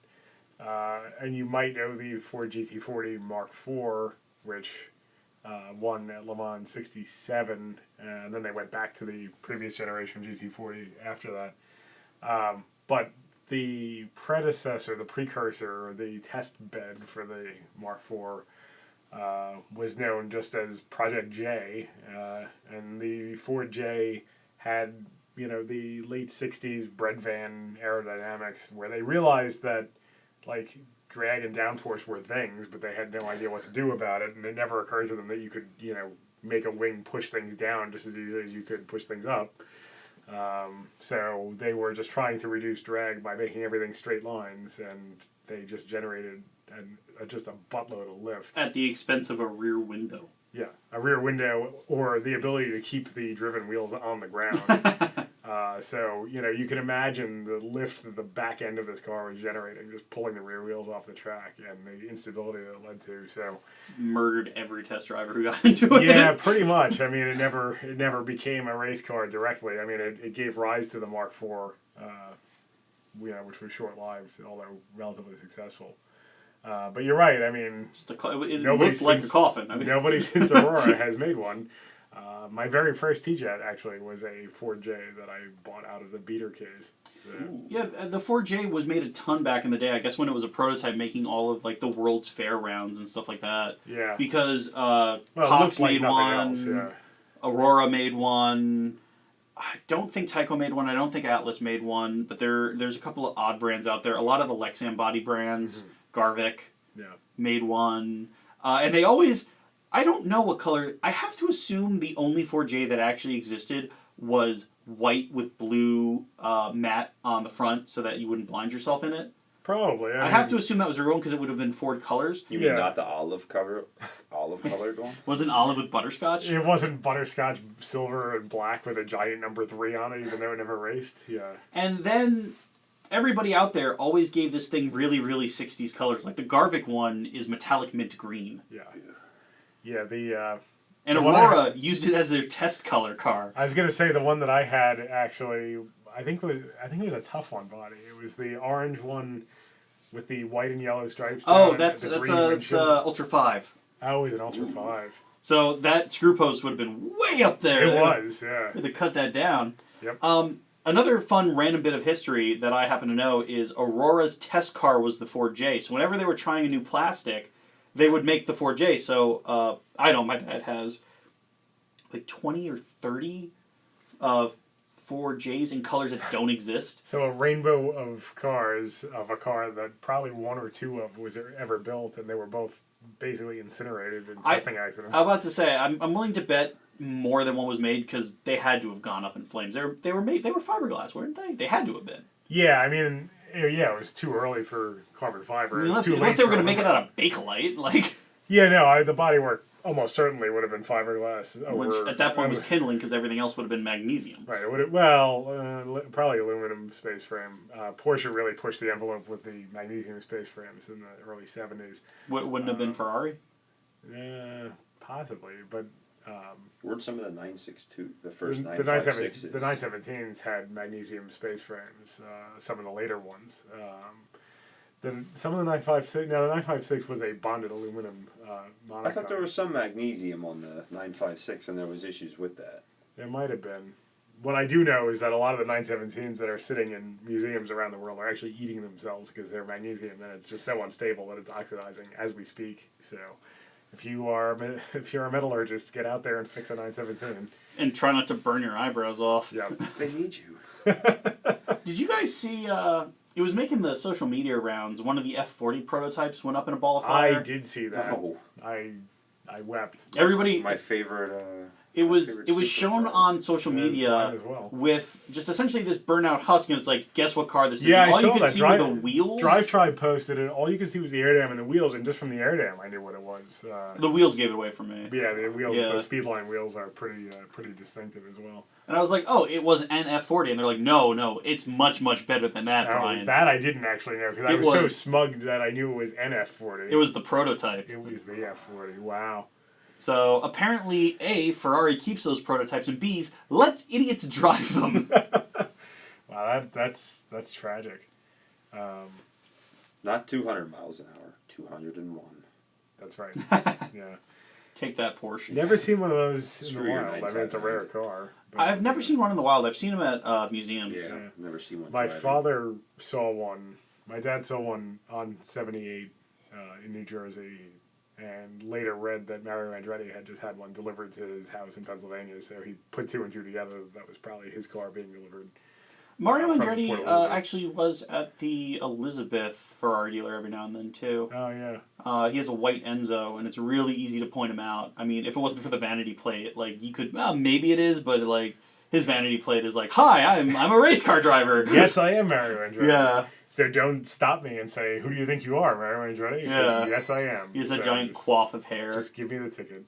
and you might know the Ford GT40 Mark IV, which won at Le Mans '67, and then they went back to the previous generation GT40 after that. But the predecessor, the precursor, or the test bed for the Mark IV was known just as Project J, and the Ford J had, the late 60s bread van aerodynamics where they realized that, like, drag and downforce were things, but they had no idea what to do about it, and it never occurred to them that you could, make a wing push things down just as easily as you could push things up. So they were just trying to reduce drag by making everything straight lines, and they just generated just a buttload of lift. At the expense of a rear window. Yeah, a rear window or the ability to keep the driven wheels on the ground. So, you can imagine the lift that the back end of this car was generating, just pulling the rear wheels off the track and the instability that it led to. So Murdered every test driver who got into it. yeah, pretty much. I mean, it never became a race car directly. I mean, it gave rise to the Mark IV, which was short-lived, although relatively successful. But you're right. I mean, It nobody looked like a coffin. I mean, nobody since Aurora has made one. My very first T-Jet actually was a Ford J that I bought out of the beater case. So, yeah, the Ford J was made a ton back in the day. I guess when it was a prototype, making all of like the World's Fair rounds and stuff like that. yeah. Because Well, it Cox looks like made nothing one, else, yeah. Aurora made one. I don't think Tyco made one. I don't think Atlas made one. But there's a couple of odd brands out there. A lot of the Lexan body brands, Garvik Yeah. made one, and they always. I don't know what color. I have to assume the only Ford J that actually existed was white with blue matte on the front so that you wouldn't blind yourself in it. Probably. I have to assume that was their own because it would have been Ford colors. You Yeah. mean not the olive colored one? Wasn't olive with butterscotch? It wasn't butterscotch silver and black with a giant number 3 on it, even though it never raced. Yeah. And then everybody out there always gave this thing really, really 60s colors. Like the Garvik one is metallic mint green. Yeah. Yeah, And The one Aurora used it as their test color car. I was gonna say the one that I had actually, I think it was a tough one body. It was the orange one with the white and yellow stripes. Oh, down, that's the it's green windshield. Ultra 5. Oh, it was an Ultra 5. So that screw post would have been way up there. It was, yeah. They had to cut that down. Yep. Another fun random bit of history that I happen to know is Aurora's test car was the Ford J. So whenever they were trying a new plastic, they would make the Ford J. So I know my dad has like 20 or 30 Ford J's in colors that don't exist. So a rainbow of cars of a car that probably one or two of was ever built, and they were both basically incinerated in testing accidents. I'm about to say I'm willing to bet more than one was made because they had to have gone up in flames. They were fiberglass, weren't they? They had to have been. Yeah, I mean, yeah, it was too early for carbon fiber. I mean, It was too unless late they were for going to them. make it out of Bakelite, like Yeah, no, the bodywork almost certainly would have been fiberglass. which at that point was kindling because everything else would have been magnesium. Right. It would have, probably aluminum space frame. Porsche really pushed the envelope with the magnesium space frames in the early 70s. Wouldn't have been Ferrari. Possibly, but Weren't some of the 962, the first the 956s? The 917s had magnesium space frames. Some of the later ones. Some of the 956. Now the 956 was a bonded aluminum monocoque. I thought there was some magnesium on the 956, and there was issues with that. There might have been. What I do know is that a lot of the 917s that are sitting in museums around the world are actually eating themselves because they're magnesium, and it's just so unstable that it's oxidizing as we speak. So, if you're a metallurgist, get out there and fix a 917. And try not to burn your eyebrows off. Yeah. They need you. Did you guys see? It was making the social media rounds. One of the F40 prototypes went up in a ball of fire. I did see that. No. I wept. Everybody. My favorite. It was favorite shown supercar. on social Yeah, it's media mine as well. with just essentially this burnout husk, and it's like, guess what car this is? Yeah, And I all you saw could that. see were the wheels. Drive Tribe posted it. All you could see was the air dam and the wheels, and just from the air dam, I knew what it was. The wheels gave it away for me. Yeah, the wheels, Yeah. the Speedline wheels are pretty distinctive as well. And I was like, oh, it was an F40. And they're like, no, it's much, much better than that, Oh, Brian. that I didn't actually know because I It was so was- smug that I knew it was NF40. It was the prototype. It was the F40. Wow. So apparently, A, Ferrari keeps those prototypes, and B's, lets idiots drive them. Wow, that's tragic. Not 200 miles an hour, 201. That's right. Yeah. Take that Porsche. Never seen one of those in Screw the your wild. I mean, it's a 959. rare car. but- I've never seen one in the wild. I've seen them at museums. Yeah, Yeah. never seen one. My driving. father saw one. My dad saw one on 78 in New Jersey, and later read that Mario Andretti had just had one delivered to his house in Pennsylvania. So he put two and two together. That was probably his car being delivered. Mario From Andretti Port Elizabeth. actually was at the Elizabeth Ferrari dealer every now and then, too. Oh yeah. He has a white Enzo, and it's really easy to point him out. I mean, if it wasn't for the vanity plate, like, you could, maybe it is, but, like, his vanity plate is like, hi, I'm a race car driver. Yes, I am Mario Andretti. Yeah. So don't stop me and say, "Who do you think you are, Mario Andretti?" Because Yeah. yes, I am. He has a So giant coif of hair. Just give me the ticket.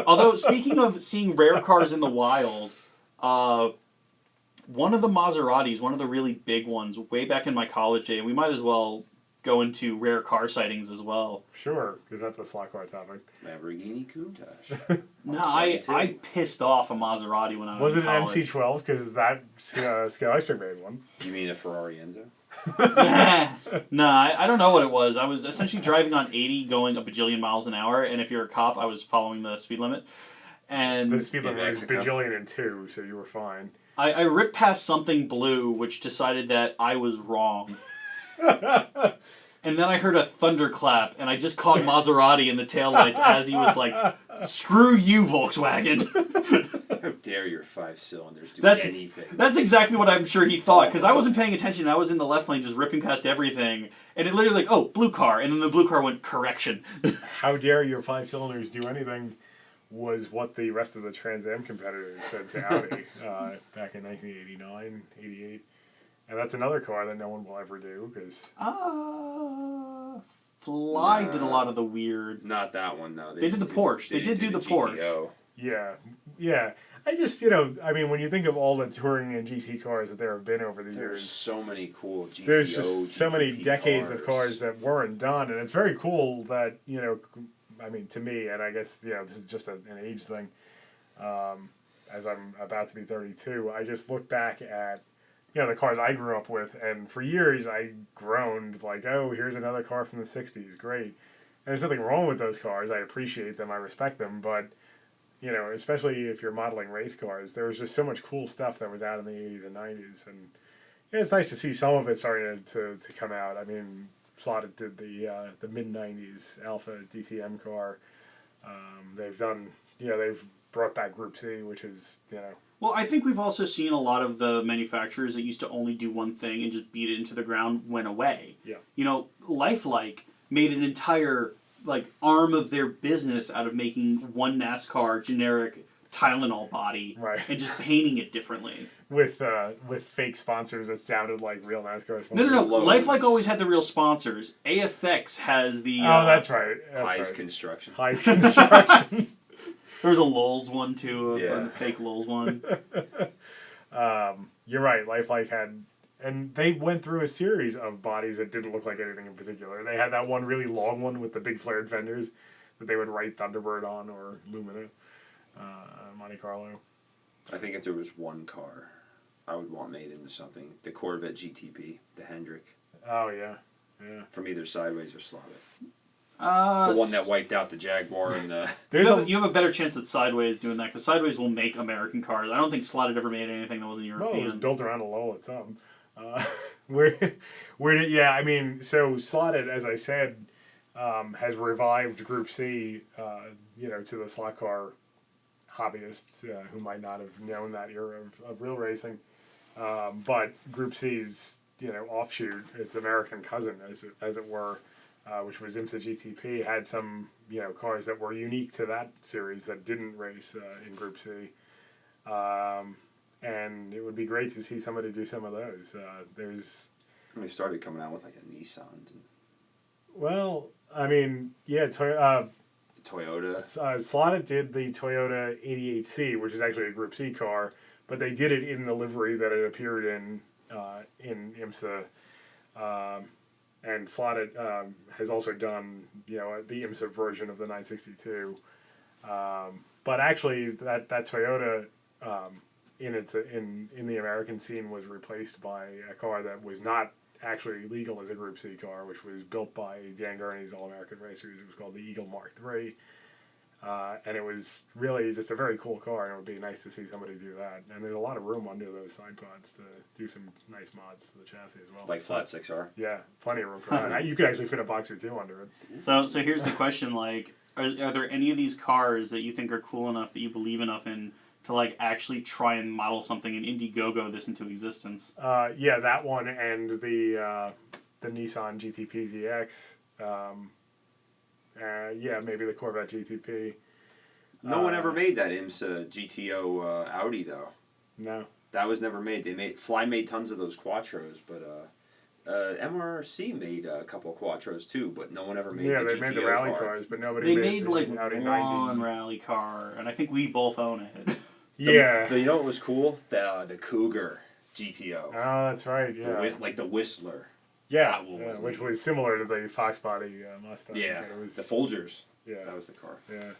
Although, speaking of seeing rare cars in the wild, one of the Maseratis, one of the really big ones, way back in my college day, and we might as well go into rare car sightings as well. Sure, because that's a slot car topic. Lamborghini Countach. No, I pissed off a Maserati when I was Was in it an college. MC12? Because that Scale Extra made one. You mean a Ferrari Enzo? No, I don't know what it was. I was essentially driving on 80 going a bajillion miles an hour, and if you're a cop, I was following the speed limit. And The speed limit was Mexico. bajillion and 2, so you were fine. I ripped past something blue, which decided that I was wrong. And then I heard a thunderclap, and I just caught Maserati in the taillights as he was like, screw you, Volkswagen. How dare your 5 cylinders do That's- anything? That's exactly what I'm sure he thought, because I wasn't paying attention. I was in the left lane just ripping past everything. And it literally like, oh, blue car. And then the blue car went, correction. How dare your 5 cylinders do anything was what the rest of the Trans Am competitors said to Audi back in 1989, 88. And that's another car that no one will ever do because Fly did a lot of the weird. Not that one, though. They did the Porsche. They did do the Porsche. GTO. yeah. I just I mean, when you think of all the touring and GT cars that there have been over the There's years, so many cool GTO. there's just so many GTP decades of cars that weren't done, and it's very cool that I mean, to me, and I guess this is just an age thing. As I'm about to be 32, I just look back at the cars I grew up with, and for years I groaned like, oh, here's another car from the 60s, great. And there's nothing wrong with those cars. I appreciate them, I respect them, but especially if you're modeling race cars, there was just so much cool stuff that was out in the 80s and 90s, and it's nice to see some of it starting to come out. I mean, Slot.it did the mid 90s Alpha DTM car. They've done they've brought back Group C, which is Well, I think we've also seen a lot of the manufacturers that used to only do one thing and just beat it into the ground went away. Yeah. Lifelike made an entire arm of their business out of making one NASCAR generic Tylenol body and just painting it differently. With fake sponsors that sounded like real NASCAR sponsors. No. Lifelike always had the real sponsors. AFX has the... that's right. High's Construction. High's Construction. There was a Lowell's one, too, a fake Lowell's one. You're right. Lifelike had... And they went through a series of bodies that didn't look like anything in particular. They had that one really long one with the big flared fenders that they would write Thunderbird on, or Lumina, Monte Carlo. I think if there was one car I would want made into something, the Corvette GTP, the Hendrick. Oh, yeah. From either Sideways or Slot.it. The one that wiped out the Jaguar and the... You have a better chance at Sideways doing that, because Sideways will make American cars. I don't think Slot.it ever made anything that wasn't European. Well, it was built around a Lola Tub. I mean, so Slot.it, as I said, has revived Group C, to the slot car hobbyists who might not have known that era of real racing. But Group C's, offshoot, its American cousin, as it were, which was IMSA GTP, had some, cars that were unique to that series that didn't race in Group C. And it would be great to see somebody do some of those. They started coming out with like a Nissan. Well, I mean, yeah, Toyota. Slot.it did the Toyota 88C, which is actually a Group C car, but they did it in the livery that it appeared in IMSA. And Slot.it has also done, the IMSA version of the 962. But actually, that Toyota in the American scene was replaced by a car that was not actually legal as a Group C car, which was built by Dan Gurney's All-American Racers. It was called the Eagle Mark III. And it was really just a very cool car, and it would be nice to see somebody do that. And there's a lot of room under those side pods to do some nice mods to the chassis as well. Like Flat 6R? Yeah, plenty of room for that. You could actually fit a box or two under it. So here's the question, are there any of these cars that you think are cool enough, that you believe enough in, to actually try and model something in Indiegogo this into existence? Yeah, that one and the Nissan GTP-zx. Yeah, maybe the Corvette GTP. No one ever made that IMSA GTO Audi though. No, that was never made. Fly made tons of those Quattros, but MRC made a couple of Quattros too, but no one ever made. Yeah, the they made the rally cars, but nobody. They made Audi one rally car, and I think we both own it. Yeah. You know what was cool? The Cougar GTO. Oh, that's right. Yeah. The Whistler. Yeah, which was similar to the Fox body Mustang. Yeah, it was, the Folgers. Yeah, that was the car. Yeah.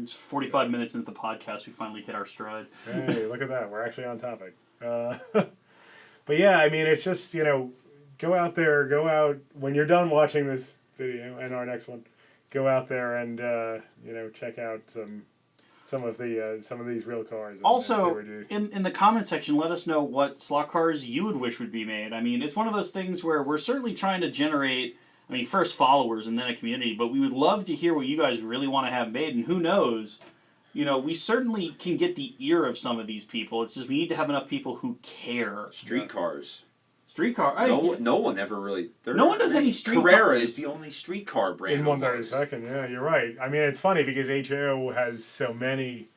It's 45 minutes into the podcast, we finally hit our stride. Hey, look at that. We're actually on topic. But yeah, I mean, it's just, go out when you're done watching this video and our next one, go out there and, check out some of these real cars. Also, in the comment section, let us know what slot cars you would wish would be made. I mean, it's one of those things where we're certainly trying to generate, first followers and then a community, but we would love to hear what you guys really want to have made, and who knows, we certainly can get the ear of some of these people. It's just we need to have enough people who care. Street cars. Streetcar. No one ever really. No one does any street Carrera cars. is the only streetcar brand. In 132nd, yeah, you're right. I mean, it's funny because HO has so many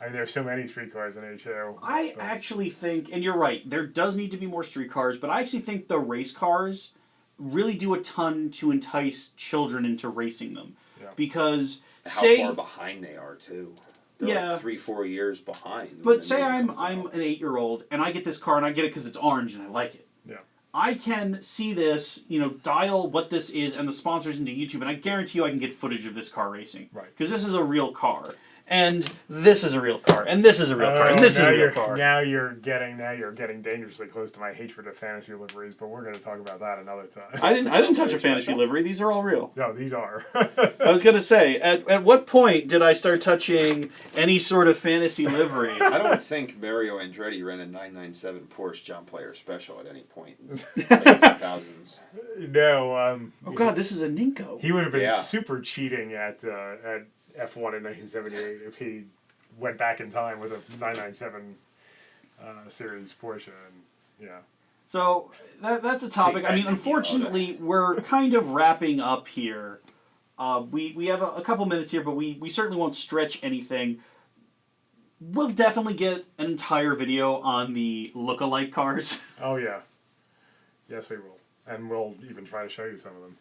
I mean, there's so many street cars in HO. I but- actually think, and you're right, there does need to be more street cars, but I actually think the race cars really do a ton to entice children into racing them. Yeah. Because, How say... far behind they are too. They're Yeah. like 3-4 years behind. But say I'm an 8-year-old, and I get this car, and I get it because it's orange, and I like it. Yeah. I can see this, dial what this is and the sponsors into YouTube, and I guarantee you I can get footage of this car racing. Right. Because this is a real car. And this is a real car. And this is a real car. And this is a real car. Now you're getting dangerously close to my hatred of fantasy liveries, but we're going to talk about that another time. I didn't touch a fantasy livery. These are all real. No, these are. I was going to say, at what point did I start touching any sort of fantasy livery? I don't think Mario Andretti ran a 997 Porsche John Player Special at any point in the late 2000s. No. Oh God, this is a Ninko. He would have been Yeah. super cheating at F1 in 1978 if he went back in time with a 997 series Porsche. And yeah. So that's a topic. I mean, unfortunately, we're kind of wrapping up here. We have a couple minutes here, but we certainly won't stretch anything. We'll definitely get an entire video on the look-alike cars. Oh yeah. Yes, we will, and we'll even try to show you some of them.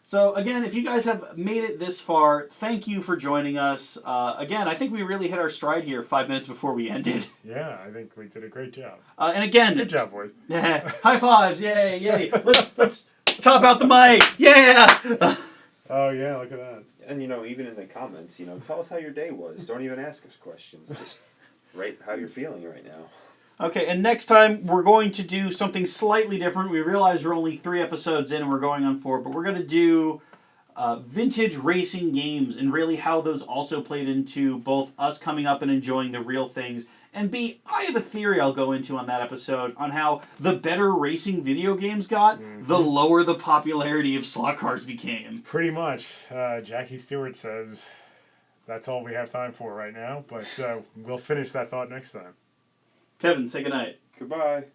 So again, if you guys have made it this far, thank you for joining us. Again, I think we really hit our stride here 5 minutes before we ended. Yeah, I think we did a great job. And again, Good job, boys. high fives! Yay! Yay! Let's top out the mic! Yeah! Oh yeah, look at that. And even in the comments, tell us how your day was. Don't even ask us questions. Just write how you're feeling right now. Okay, and next time we're going to do something slightly different. We realize we're only 3 episodes in and we're going on 4, but we're going to do vintage racing games and really how those also played into both us coming up and enjoying the real things. And B, I have a theory I'll go into on that episode on how the better racing video games got, the lower the popularity of slot cars became. Pretty much. Jackie Stewart says that's all we have time for right now, but we'll finish that thought next time. Kevin, say goodnight. Goodbye.